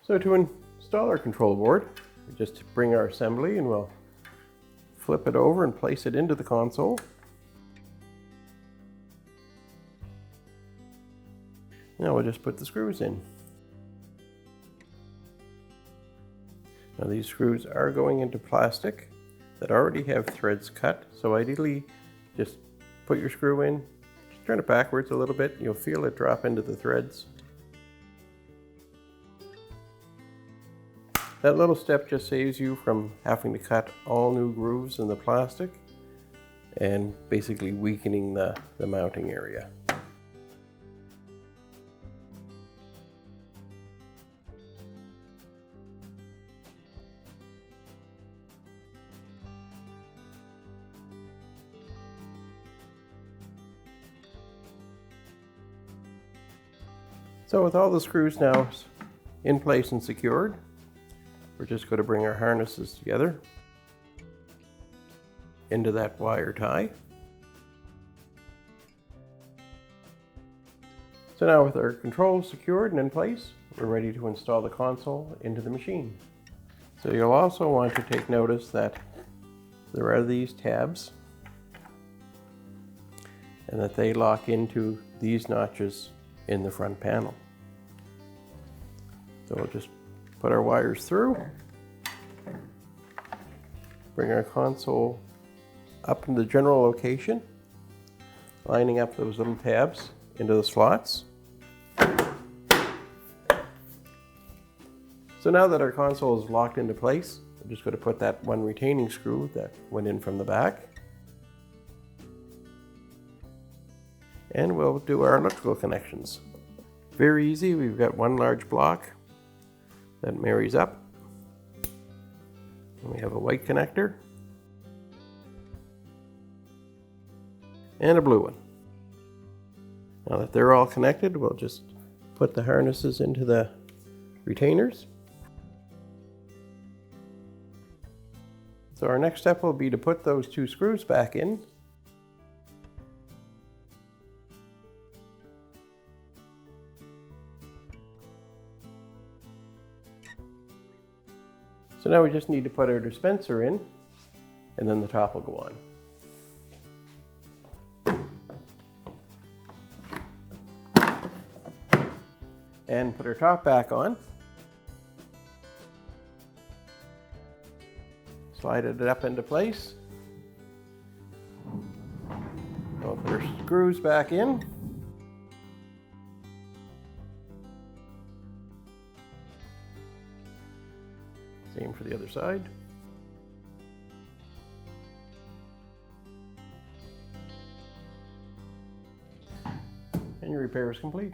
So to install our control board, we just bring our assembly and we'll flip it over and place it into the console. Now we'll just put the screws in. Now these screws are going into plastic that already have threads cut, so ideally just put your screw in, just turn it backwards a little bit, you'll feel it drop into the threads. That little step just saves you from having to cut all new grooves in the plastic and basically weakening the mounting area. So with all the screws now in place and secured, we're just going to bring our harnesses together into that wire tie. So now with our controls secured and in place, we're ready to install the console into the machine. So you'll also want to take notice that there are these tabs and that they lock into these notches in the front panel. So we'll just put our wires through, bring our console up in the general location, lining up those little tabs into the slots. So now that our console is locked into place, I'm just going to put that one retaining screw that went in from the back. And we'll do our electrical connections. Very easy, we've got one large block that marries up. And we have a white connector and a blue one. Now that they're all connected, we'll just put the harnesses into the retainers. So our next step will be to put those two screws back in. So now we just need to put our dispenser in, and then the top will go on. And put our top back on. Slide it up into place. We'll put our screws back in. Same for the other side. And your repair is complete.